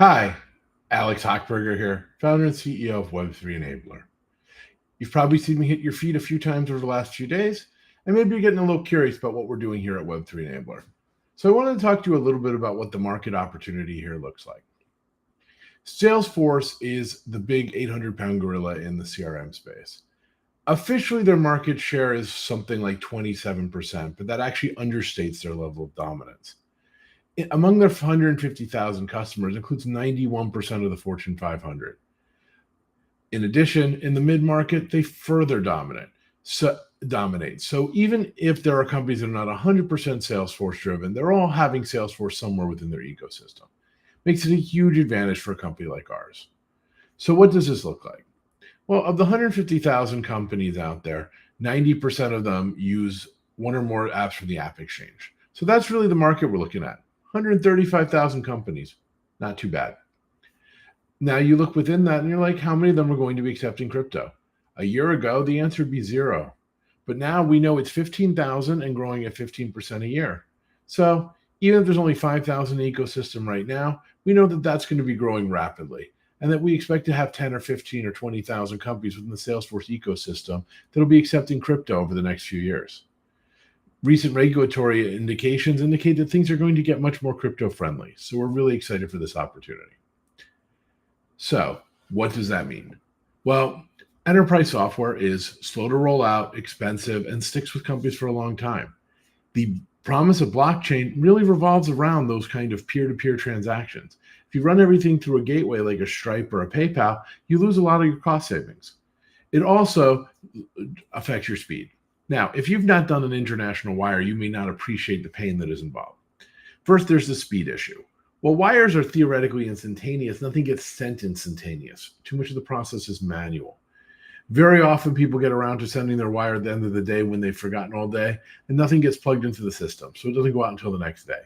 Hi, Alex Hochberger here, founder and CEO of Web3 Enabler. You've probably seen me hit your feed a few times over the last few days, and maybe you're getting a little curious about what we're doing here at Web3 Enabler. So I wanted to talk to you a little bit about what the market opportunity here looks like. Salesforce is the big 800-pound gorilla in the CRM space. Officially, their market share is something like 27%, but that actually understates their level of dominance. Among their 150,000 customers includes 91% of the Fortune 500. In addition, in the mid-market, they further dominate. So even if there are companies that are not 100% Salesforce driven, they're all having Salesforce somewhere within their ecosystem. Makes it a huge advantage for a company like ours. So what does this look like? Well, of the 150,000 companies out there, 90% of them use one or more apps from the App Exchange. So that's really the market we're looking at. 135,000 companies. Not too bad. Now you look within that and you're like, how many of them are going to be accepting crypto? A year ago, the answer would be zero. But now we know it's 15,000 and growing at 15% a year. So even if there's only 5,000 ecosystem right now, we know that that's going to be growing rapidly and that we expect to have 10 or 15 or 20,000 companies within the Salesforce ecosystem that'll be accepting crypto over the next few years. Recent regulatory indications indicate that things are going to get much more crypto friendly. So we're really excited for this opportunity. So what does that mean? Well, enterprise software is slow to roll out, expensive, and sticks with companies for a long time. The promise of blockchain really revolves around those kind of peer-to-peer transactions. If you run everything through a gateway like a Stripe or a PayPal, you lose a lot of your cost savings. It also affects your speed. Now, if you've not done an international wire, you may not appreciate the pain that is involved. First, there's the speed issue. Well, wires are theoretically instantaneous. Nothing gets sent instantaneous. Too much of the process is manual. Very often people get around to sending their wire at the end of the day when they've forgotten all day, and nothing gets plugged into the system, so it doesn't go out until the next day.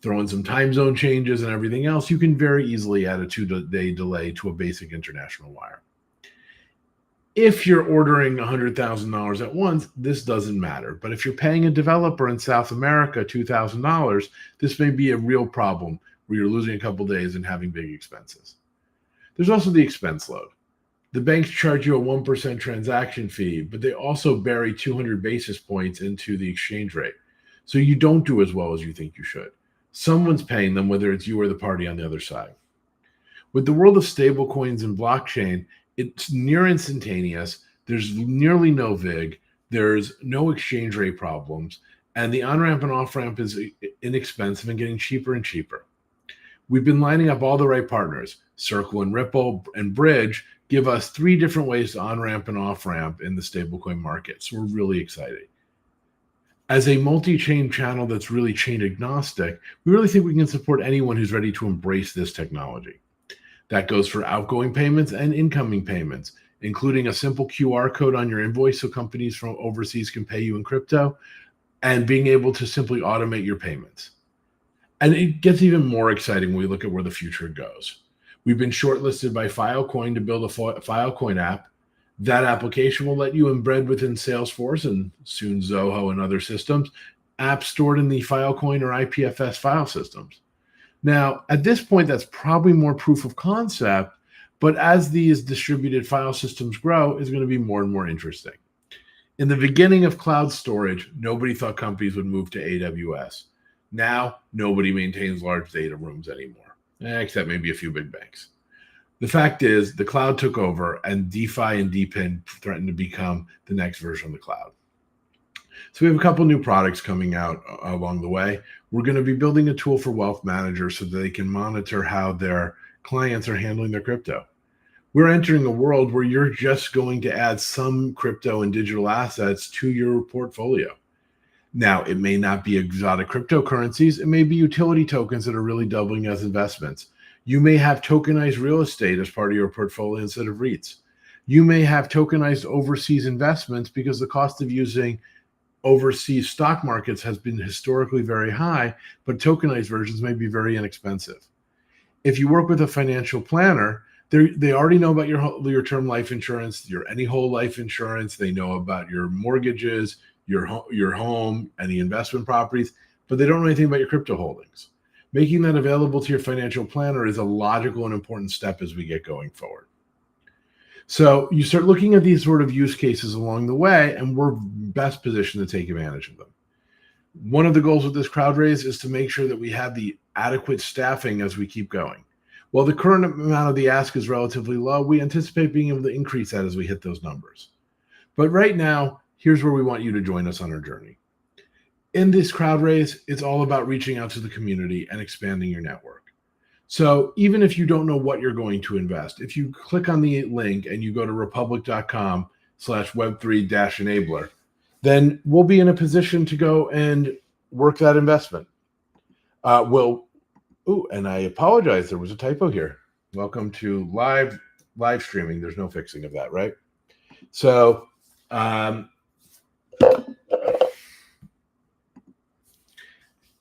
Throw in some time zone changes and everything else, you can very easily add a 2-day delay to a basic international wire. If you're ordering $100,000 at once, this doesn't matter. But if you're paying a developer in South America $2,000, this may be a real problem where you're losing a couple days and having big expenses. There's also the expense load. The banks charge you a 1% transaction fee, but they also bury 200 basis points into the exchange rate. So you don't do as well as you think you should. Someone's paying them, whether it's you or the party on the other side. With the world of stablecoins and blockchain, it's near instantaneous. There's nearly no VIG. There's no exchange rate problems. And the on-ramp and off-ramp is inexpensive and getting cheaper and cheaper. We've been lining up all the right partners. Circle and Ripple and Bridge give us 3 different ways to on-ramp and off-ramp in the stablecoin market. So we're really excited. As a multi-chain channel that's really chain agnostic, we really think we can support anyone who's ready to embrace this technology. That goes for outgoing payments and incoming payments, including a simple QR code on your invoice so companies from overseas can pay you in crypto, and being able to simply automate your payments. And it gets even more exciting when we look at where the future goes. We've been shortlisted by Filecoin to build a Filecoin app. That application will let you embed within Salesforce and soon Zoho and other systems, apps stored in the Filecoin or IPFS file systems. Now, at this point, that's probably more proof of concept, but as these distributed file systems grow, it's going to be more and more interesting. In the beginning of cloud storage, nobody thought companies would move to AWS. Now, nobody maintains large data rooms anymore, except maybe a few big banks. The fact is, the cloud took over, and DeFi and DePIN threatened to become the next version of the cloud. So we have a couple new products coming out along the way. We're going to be building a tool for wealth managers so that they can monitor how their clients are handling their crypto. We're entering a world where you're just going to add some crypto and digital assets to your portfolio. Now, it may not be exotic cryptocurrencies. It may be utility tokens that are really doubling as investments. You may have tokenized real estate as part of your portfolio instead of REITs. You may have tokenized overseas investments because the cost of using overseas stock markets has been historically very high, but tokenized versions may be very inexpensive. If you work with a financial planner, they already know about your term life insurance, your any whole life insurance. They know about your mortgages, your home, any investment properties, but they don't know anything about your crypto holdings. Making that available to your financial planner is a logical and important step as we get going forward. So you start looking at these sort of use cases along the way, and we're best positioned to take advantage of them. One of the goals with this crowd raise is to make sure that we have the adequate staffing as we keep going. While the current amount of the ask is relatively low, we anticipate being able to increase that as we hit those numbers. But right now, here's where we want you to join us on our journey. In this crowd raise, it's all about reaching out to the community and expanding your network. So even if you don't know what you're going to invest, if you click on the link and you go to republic.com/web3-enabler, then we'll be in a position to go and work that investment. And I apologize, there was a typo here. Welcome to live streaming. There's no fixing of that, right? So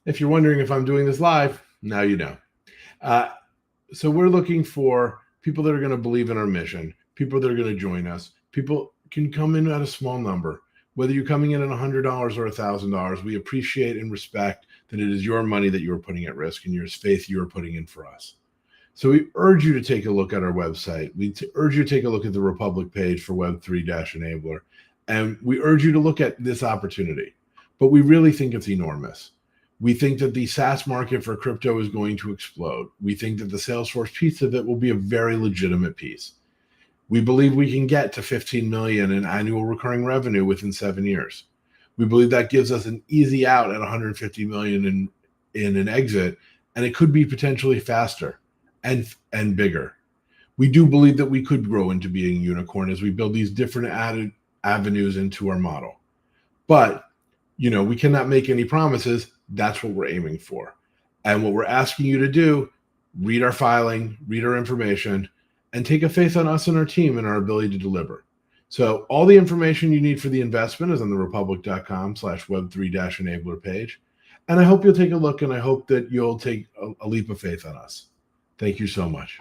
if you're wondering if I'm doing this live, now you know. So we're looking for people that are going to believe in our mission, people that are going to join us. People can come in at a small number. Whether you're coming in at $100 or $1,000, we appreciate and respect that it is your money that you're putting at risk and your faith you're putting in for us. So we urge you to take a look at our website. We urge you to take a look at the Republic page for Web3-Enabler. And we urge you to look at this opportunity. But we really think it's enormous. We think that the SaaS market for crypto is going to explode. We think that the Salesforce piece of it will be a very legitimate piece. We believe we can get to 15 million in annual recurring revenue within 7 years. We believe that gives us an easy out at 150 million in an exit, and it could be potentially faster and bigger. We do believe that we could grow into being a unicorn as we build these different added avenues into our model. But, we cannot make any promises. That's what we're aiming for. And what we're asking you to do, read our filing, read our information, and take a faith on us and our team and our ability to deliver. So all the information you need for the investment is on the republic.com/web3-enabler page. And I hope you'll take a look, and I hope that you'll take a leap of faith on us. Thank you so much.